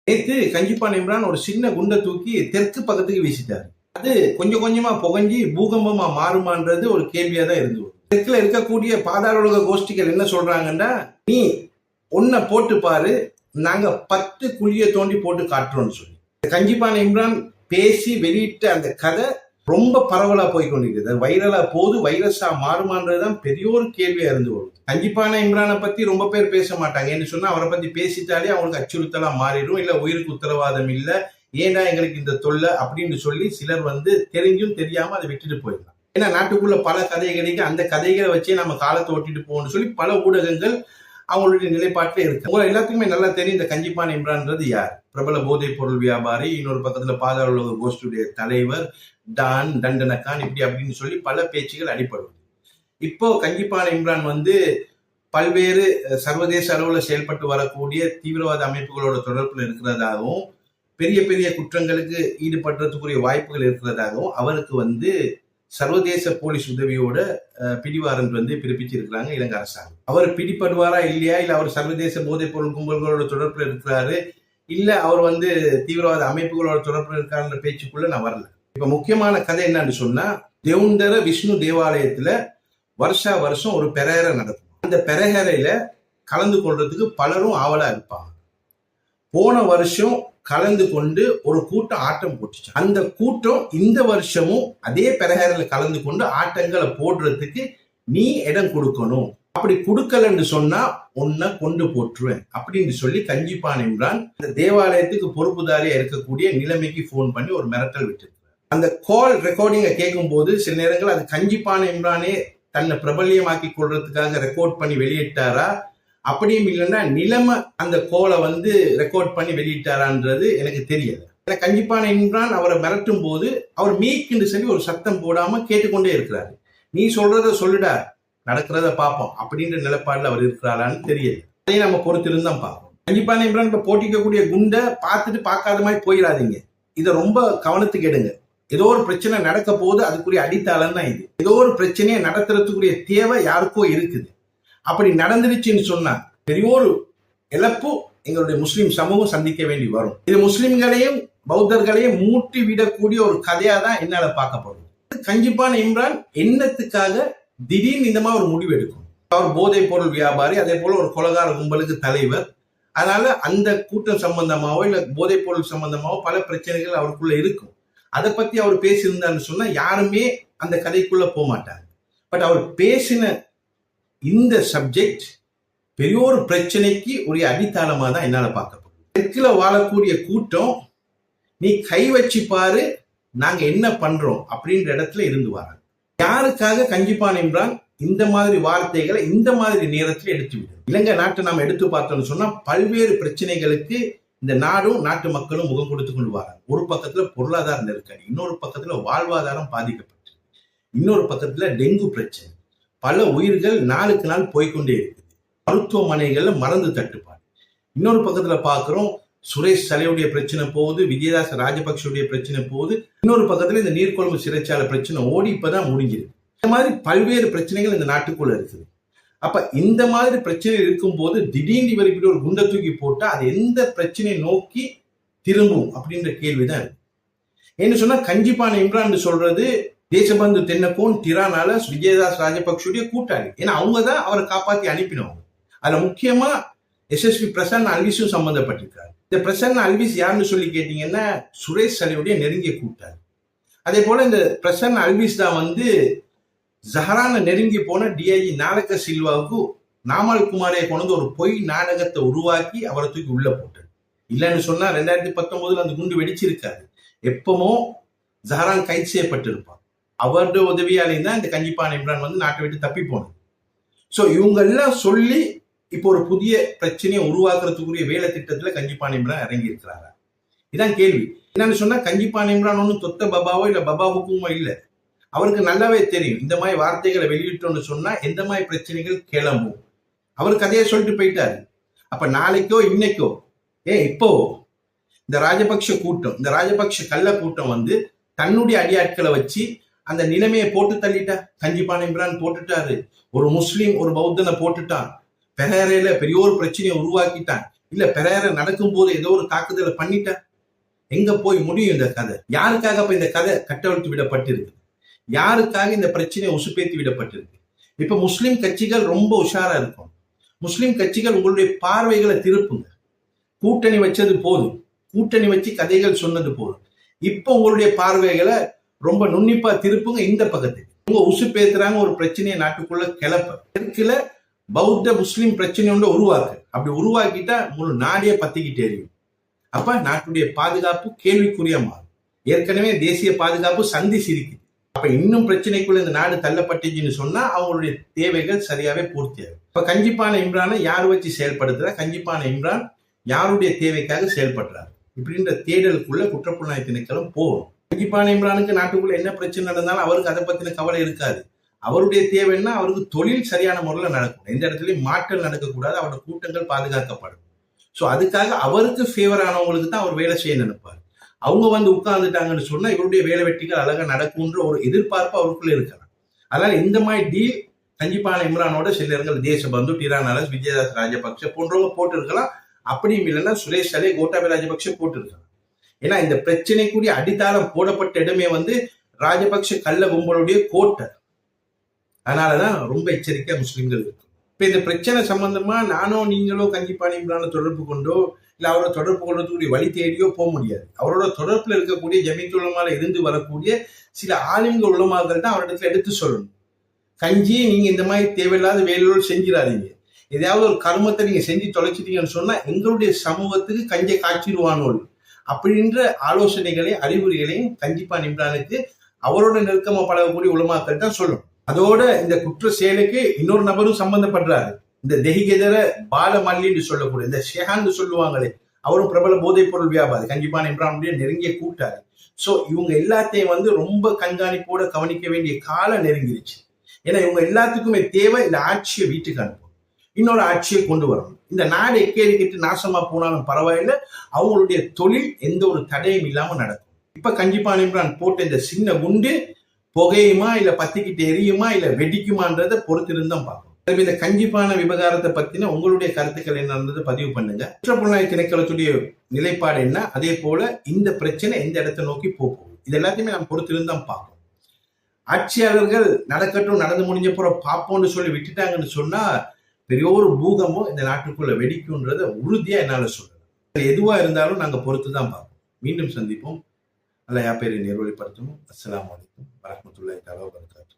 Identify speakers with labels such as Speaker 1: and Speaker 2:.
Speaker 1: நேத்து கஞ்சிப்பான் இம்ரான் ஒரு சின்ன குண்டை தூக்கி தெற்கு பக்கத்துக்கு வீசிட்டாரு. அது கொஞ்சம் கொஞ்சமா புகஞ்சி பூகம்பமா மாறுமான்றது ஒரு கேள்வியா தான் இருந்து வரும். தெற்குல இருக்கக்கூடிய பாதாள உலக கோஷ்டிகள் என்ன சொல்றாங்கன்னா, நீ ஒன்ன போட்டு பாரு, நாங்க 10 குழிய தோண்டி போட்டு காட்டுறோம்னு சொல்லி கஞ்சிப்பான் இம்ரான் பேசி வெளியிட்ட அந்த கதை ரொம்ப பரவலா போய் கொண்டிருக்கிறது. வைரலா போது வைரஸா மாறுமான்றதுதான் பெரிய ஒரு கேள்வியா இருந்து வரும். கஞ்சிப்பான இம்ரானை பத்தி ரொம்ப பேர் பேச மாட்டாங்க. என்ன சொன்னா அவரை பத்தி பேசிட்டாலே அவங்களுக்கு அச்சுறுத்தலா மாறிடும், இல்ல உயிருக்கு உத்தரவாதம் இல்ல, ஏன்டா எங்களுக்கு இந்த தொல்லை அப்படின்னு சொல்லி சிலர் தெரிஞ்சும் தெரியாம அதை விட்டுட்டு போயிடலாம். ஏன்னா நாட்டுக்குள்ள பல கதைகளுக்கு அந்த கதைகளை வச்சே நம்ம காலத்தை ஓட்டிட்டு போகணும்னு சொல்லி பல ஊடகங்கள் அவங்களுடைய நிலைப்பாட்டில் இருக்கு. உங்களை எல்லாத்துக்குமே நல்லா தெரியும் இந்த கஞ்சிப்பான் இம்ரான்ன்றது யார். பிரபல போதைப் பொருள் வியாபாரி, இன்னொரு பக்கத்துல பாதாள உலக கோஷ்டியுடைய தலைவர், டான், தண்டனக்கான், இப்படி அப்படின்னு சொல்லி பல பேச்சுகள் அடிப்படுவது. இப்போ கஞ்சிப்பான் இம்ரான் பல்வேறு சர்வதேச அளவுல செயல்பட்டு வரக்கூடிய தீவிரவாத அமைப்புகளோட தொடர்புல இருக்கிறதாகவும், பெரிய பெரிய குற்றங்களுக்கு ஈடுபடுறதுக்குரிய வாய்ப்புகள் இருக்கிறதாகவும் அவருக்கு சர்வதேச போலீஸ் உதவியோட பிடிவாரண்ட் பிறப்பிச்சிருக்கிறாங்க இலங்கை அரசாங்கம். அவர் பிடிப்படுவாரா இல்லையா, இல்ல அவர் சர்வதேச போதைப் பொருள் கும்பல்களோட தொடர்புல இருக்கிறாரு, இல்ல அவர் தீவிரவாத அமைப்புகளோட தொடர்புல இருக்காருன்ற பேச்சுக்குள்ள நான் வரல. இப்ப முக்கியமான கதை என்னன்னு சொன்னா, தேவுண்டர விஷ்ணு தேவாலயத்துல வருஷா வருஷம் ஒரு பெரேரை நடக்கும். அந்த பெரேரையில கலந்து கொள்றதுக்கு பலரும் ஆவலா இருப்பாங்க. போன வருஷம் கலந்து கொண்டு ஒரு கூட்டம் ஆட்டம் போட்டுச்சு. அந்த கூட்டம் இந்த வருஷமும் அதே பெரேரையில கலந்து கொண்டு ஆட்டங்களை போடுறதுக்கு நீ இடம் கொடுக்கணும், அப்படி கொடுக்கலன்னு சொன்னா உன்னை கொண்டு போட்டுருவேன் அப்படின்னு சொல்லி கஞ்சிப்பான் இம்ரான் இந்த தேவாலயத்துக்கு பொறுப்புதாரியா இருக்கக்கூடிய நிலைமைக்கு போன் பண்ணி ஒரு மிரட்டல் விட்டு அந்த கால் ரெக்கார்டிங்கை கேட்கும் போது சில நேரங்கள் அது கஞ்சிப்பான இம்ரானே தன்னை பிரபல்யமாக்கி கொள்றதுக்காக ரெக்கார்ட் பண்ணி வெளியிட்டாரா, அப்படியும் இல்லைன்னா நிலைமை அந்த கோலை ரெக்கார்ட் பண்ணி வெளியிட்டாரான்றது எனக்கு தெரியல. ஏன்னா கஞ்சிப்பான இம்ரான் அவரை மிரட்டும் போது அவர் மீக்குன்னு சொல்லி ஒரு சத்தம் போடாம கேட்டுக்கொண்டே இருக்கிறாரு. நீ சொல்றத சொல்லுடா, நடக்கிறத பார்ப்போம் அப்படின்ற நிலைப்பாடுல அவர் இருக்கிறாரான்னு தெரியல. அதையும் நம்ம பொறுத்திருந்தான் பார்ப்போம். கஞ்சிப்பான இம்ரான் இப்ப போட்டிக்கக்கூடிய குண்டை பார்த்துட்டு பார்க்காத மாதிரி போயிடாதீங்க. இதை ரொம்ப கவனத்துக்கு எடுங்க. ஏதோ ஒரு பிரச்சனை நடக்க போது அதுக்குரிய அடித்தாளம் தான் இது. ஏதோ ஒரு பிரச்சனையை நடத்துறதுக்குரிய தேவை யாருக்கோ இருக்குது. அப்படி நடந்துருச்சுன்னு சொன்னா பெரிய ஒரு இழப்பு எங்களுடைய முஸ்லிம் சமூகம் சந்திக்க வேண்டி வரும். இது முஸ்லிம்களையும் பௌத்தர்களையும் மூட்டி விடக்கூடிய ஒரு கதையா தான் என்னால பார்க்கப்படும். கஞ்சிப்பான இம்ரான் என்னத்துக்காக திடீர்னு இந்த மாதிரி ஒரு முடிவு எடுக்கும்? அவர் போதைப் பொருள் வியாபாரி, அதே போல ஒரு கொலைகார கும்பலுக்கு தலைவர். அதனால அந்த கூட்டம் சம்பந்தமாவோ இல்ல போதைப் பொருள் சம்பந்தமாவோ பல பிரச்சனைகள் அவருக்குள்ள இருக்கும். அதை பத்தி அவர் பேசியிருந்தான்னு சொன்னா யாருமே அந்த கதைக்குள்ள போக மாட்டாங்க. பட் அவர் பேசின இந்த சப்ஜெக்ட் பெரிய ஒரு பிரச்சனைக்கு ஒரு அடித்தாளமா தான் என்னால பார்க்கப்படும். தெற்குல வாழக்கூடிய கூட்டம் நீ கை வச்சு பாரு நாங்க என்ன பண்றோம் அப்படின்ற இடத்துல இருந்து வராங்க. யாருக்காக கஞ்சிப்பான் இம்ரான் இந்த மாதிரி வார்த்தைகளை இந்த மாதிரி நேரத்தில் எடுத்து விடும்? இலங்கை நாட்டை நாம் எடுத்து பார்த்தோம்னு சொன்னா பல்வேறு பிரச்சனைகளுக்கு இந்த நாடும் நாட்டு மக்களும் முகம் கொடுத்து கொண்டு வராங்க. ஒரு பக்கத்துல பொருளாதார நெருக்கடி, இன்னொரு பக்கத்துல வாழ்வாதாரம் பாதிக்கப்பட்டு, இன்னொரு பக்கத்துல டெங்கு பிரச்சனை, பல உயிர்கள் நாளுக்கு நாள் போய்கொண்டே இருக்குது, மருத்துவமனைகள்ல மருந்து தட்டுப்பாடு. இன்னொரு பக்கத்துல பாக்குறோம் சுரேஷ் சலையுடைய பிரச்சனை போகுது, விஜயதாச ராஜபக்ஷவுடைய பிரச்சனை போகுது, இன்னொரு பக்கத்துல இந்த நீர்கொழும்பு சிறைச்சாலை பிரச்சனை ஓடி இப்பதான் முடிஞ்சிருக்கு. இந்த மாதிரி பல்வேறு பிரச்சனைகள் இந்த நாட்டுக்குள்ள இருக்குது. அப்ப இந்த மாதிரி பிரச்சனை இருக்கும் போது திடீர்னு இவர் இப்படி ஒரு குண்டை தூக்கி போட்டா அது எந்த பிரச்சனையை நோக்கி திரும்பும் அப்படின்ற கேள்விதான் இருக்கு. என்ன சொன்னா கஞ்சிப்பான இம்ரான் சொல்றது தேசபந்து தென்னக்கோன் டிரானால விஜயதாஸ் ராஜபக்ஷுடைய கூட்டாளி. ஏன்னா அவங்கதான் அவரை காப்பாத்தி அனுப்பினவங்க. அதுல முக்கியமா எஸ்எஸ்பி பிரசன்ன அல்விஸும் சம்பந்தப்பட்டிருக்காரு. இந்த பிரசன்ன அல்விஸ் யாருன்னு சொல்லி கேட்டீங்கன்னா சுரேஷ் சலையுடைய நெருங்கிய கூட்டாளி. அதே போல இந்த பிரசன்ன அல்விஸ் தான் ஜஹரான நெருங்கி போன டிஐஜி நாலக்க சில்வாவுக்கு நாமல் குமாரை கொண்டு ஒரு பொய் நாடகத்தை உருவாக்கி அவரை தூக்கி உள்ள போட்டார். இல்லைன்னு சொன்னா 2019 அந்த குண்டு வெடிச்சிருக்காரு. எப்பமோ ஜஹரான் கைது செய்யப்பட்டிருப்பார். அவருடைய உதவியாலையும் தான் இந்த கஞ்சிப்பான இம்ரான் நாட்டை விட்டு தப்பி போனது. சோ இவங்க எல்லாம் சொல்லி இப்போ ஒரு புதிய பிரச்சனையை உருவாக்குறதுக்குரிய வேலை திட்டத்துல கஞ்சிப்பான இம்ரான் இறங்கி இருக்கிறாரா? இதான் கேள்வி. என்னன்னு சொன்னா கஞ்சிப்பான இம்ரான் ஒன்னும் தொத்த பபாவோ இல்ல பபா ஹுக்குமோ இல்ல. அவருக்கு நல்லாவே தெரியும் இந்த மாதிரி வார்த்தைகளை வெளியிட்டோம்னு சொன்னா எந்த மாதிரி பிரச்சனைகள் கிளம்பும். அவர் கதையை சொல்லிட்டு போயிட்டாரு. அப்ப நாளைக்கோ இன்னைக்கோ இப்போ இந்த ராஜபக்ஷ கூட்டம், இந்த ராஜபக்ஷ கள்ள கூட்டம் தன்னுடைய அடியாட்களை வச்சு அந்த நிலைமையை போட்டு தள்ளிட்டா. கஞ்சிப்பான இம்ரான் போட்டுட்டாரு, ஒரு முஸ்லீம் ஒரு பௌத்தனை போட்டுட்டான், பெரேரையில பெரிய ஒரு பிரச்சனையை உருவாக்கிட்டான். இல்ல பெரேரா நடக்கும் போது ஏதோ ஒரு தாக்குதலை பண்ணிட்டா எங்க போய் முடியும் இந்த கதை? யாருக்காக அப்ப இந்த கதை கட்டவிழ்த்து விடப்பட்டிருக்கு? யாருக்காக இந்த பிரச்சனை உசுப்பேத்தி விடப்பட்டிருக்கு? இப்ப முஸ்லிம் கட்சிகள் ரொம்ப உஷாரா இருக்கும். முஸ்லிம் கட்சிகள் உங்களுடைய பார்வைகளை திருப்புங்க. கூட்டணி வச்சது போதும், கூட்டணி வச்சு கதைகள் சொன்னது போதும். இப்ப உங்களுடைய பார்வைகளை ரொம்ப நுண்ணிப்பா திருப்புங்க இந்த பக்கத்துக்கு. உங்க உசுப்பேத்துறாங்க, ஒரு பிரச்சனையை நாட்டுக்குள்ள கிளப்ப. தெற்குல பௌத்த முஸ்லிம் பிரச்சனை ஒன்று உருவாக்கு. அப்படி உருவாக்கிட்டா முழு நாடே பத்திக்கிட்டு எரியும். அப்ப நாட்டுடைய பாதுகாப்பு கேள்விக்குறியா மாறும். ஏற்கனவே தேசிய பாதுகாப்பு சந்தி சிரிக்குது. அப்ப இன்னும் பிரச்சனைக்குள்ள இந்த நாடு தள்ளப்பட்டுச்சுன்னு சொன்னா அவங்களுடைய தேவைகள் சரியாவே பூர்த்தி ஆகும். இப்ப கஞ்சிப்பான இம்ரானை யார் வச்சு செயல்படுத்துறா? கஞ்சிப்பான இம்ரான் யாருடைய தேவைக்காக செயல்படுறாரு? இப்படின்ற தேடலுக்குள்ள குற்றப்புலனாய்வு திணைக்களம் போகும். கஞ்சிப்பான இம்ரானுக்கு நாட்டுக்குள்ள என்ன பிரச்சனை நடந்தாலும் அவருக்கு அதை பத்தின கவலை இருக்காது. அவருடைய தேவைன்னா அவருக்கு தொழில் சரியான முறையில் நடக்கும். எந்த இடத்துலயும் மாற்றம் நடக்கக்கூடாது. அவருடைய கூட்டங்கள் பாதுகாக்கப்படும். ஸோ அதுக்காக அவருக்கு ஃபேவர் ஆனவங்களுக்கு தான் அவர் வேலை செய்ய நினைப்பார். அவங்க வந்து உட்கார்ந்துட்டாங்கன்னு சொன்னா இவருடைய வேலை வெட்டிகள் அழகா நடக்கும்ன்ற ஒரு எதிர்பார்ப்பு அவருக்குள்ள இருக்கலாம். அதனால இந்த மாதிரி டீல் கஞ்சிப்பான இம்ரானோட சில இடங்கள் தேசபந்து, டிரானாலஸ், விஜயதாஸ் ராஜபக்ஷ போன்றவங்க போட்டு இருக்கலாம். அப்படியும் இல்லைன்னா சுரேஷ் அலே, கோட்டாபய ராஜபக்ஷ போட்டு இருக்கலாம். ஏன்னா இந்த பிரச்சனைக்குரிய அடித்தாளம் போடப்பட்ட இடமே வந்து ராஜபக்ஷ கள்ள கும்பலுடைய கோட்டை. அதனாலதான் ரொம்ப எச்சரிக்கையா முஸ்லிம்கள் இருக்கும். இப்ப இந்த பிரச்சனை சம்பந்தமா நானோ நீங்களோ கஞ்சிப்பான இம்ரானை தொடர்பு கொண்டோ இல்ல அவரோட தொடர்பு கொள்றதுக்குரிய வழி தேடியோ போக முடியாது. அவரோட தொடர்புல இருக்கக்கூடிய ஜமீத்துல் உலமால இருந்து வரக்கூடிய சில ஆலிம்கள் உலமாக்கள் தான் அவரிடத்துல எடுத்து சொல்லணும். கஞ்சி நீங்க இந்த மாதிரி தேவையில்லாத வேலையோடு செஞ்சிடாதீங்க. ஏதாவது ஒரு கர்மத்தை நீங்க செஞ்சு தொலைச்சிட்டீங்கன்னு சொன்னா எங்களுடைய சமூகத்துக்கு கஞ்சை காய்ச்சிடுவானோல் அப்படின்ற ஆலோசனைகளை அறிவுரைகளையும் கஞ்சிப்பான இம்ரானுக்கு அவரோட நெருக்கமா பழகக்கூடிய உலமாக்கள் தான் சொல்லணும். அதோட இந்த குற்ற செயலுக்கு இன்னொரு நபரும் சம்பந்தப்படுறாரு. இந்த தெஹிகெதர பாலமல்லின்னு சொல்லக்கூடிய இந்த ஷெஹான்னு சொல்லுவாங்களே, அவரும் பிரபல போதைப் பொருள் வியாபாரி, கஞ்சிப்பான இம்ரானுடைய நெருங்கிய கூட்டாளி. சோ இவங்க எல்லாத்தையும் வந்து ரொம்ப கண்காணிப்போட கவனிக்க வேண்டிய காலம் நெருங்கிருச்சு. ஏன்னா இவங்க எல்லாத்துக்குமே தேவை இந்த ஆட்சியை வீட்டுக்கு அனுப்பும், இன்னொரு ஆட்சியை கொண்டு வரணும். இந்த நாடு எக்கேறிக்கிட்டு நாசமா போனாலும் பரவாயில்ல, அவங்களுடைய தொழில் எந்த ஒரு தடையும் இல்லாம நடக்கும். இப்ப கஞ்சிப்பான இம்ரான் போட்ட இந்த சின்ன குண்டு புகையுமா இல்ல பத்திக்கிட்டு எரியுமா இல்ல வெடிக்குமான்றதை பொறுத்திருந்தான் பார்க்கணும். இந்த கஞ்சிப்பான விவகாரத்தை பத்தின உங்களுடைய கருத்துக்கள் என்னன்றது பதிவு பண்ணுங்க. குற்றப்புலனாய்வு திணைக்களத்துடைய நிலைப்பாடு என்ன, அதே போல இந்த பிரச்சனை எந்த இடத்தை நோக்கி போகும், இது எல்லாத்தையுமே நம்ம பொறுத்திருந்தான் பார்க்கணும். ஆட்சியாளர்கள் நடக்கட்டும், நடந்து முடிஞ்ச பிறகு பார்ப்போம்னு சொல்லி விட்டுட்டாங்கன்னு சொன்னா பெரிய ஒரு பூகமும் இந்த நாட்டுக்குள்ள வெடிக்கும்ன்றத உறுதியா என்னால சொல்லலாம். எதுவா இருந்தாலும் நாங்க பொறுத்துதான் பார்ப்போம். மீண்டும் சந்திப்போம். அல்லாஹ் யாப்பேரை நேர்வழிப்படுத்தணும். அஸ்ஸலாமு அலைக்கும் வரஹ்மத்துல்லாஹி தஆலா வபரகாத்துஹு.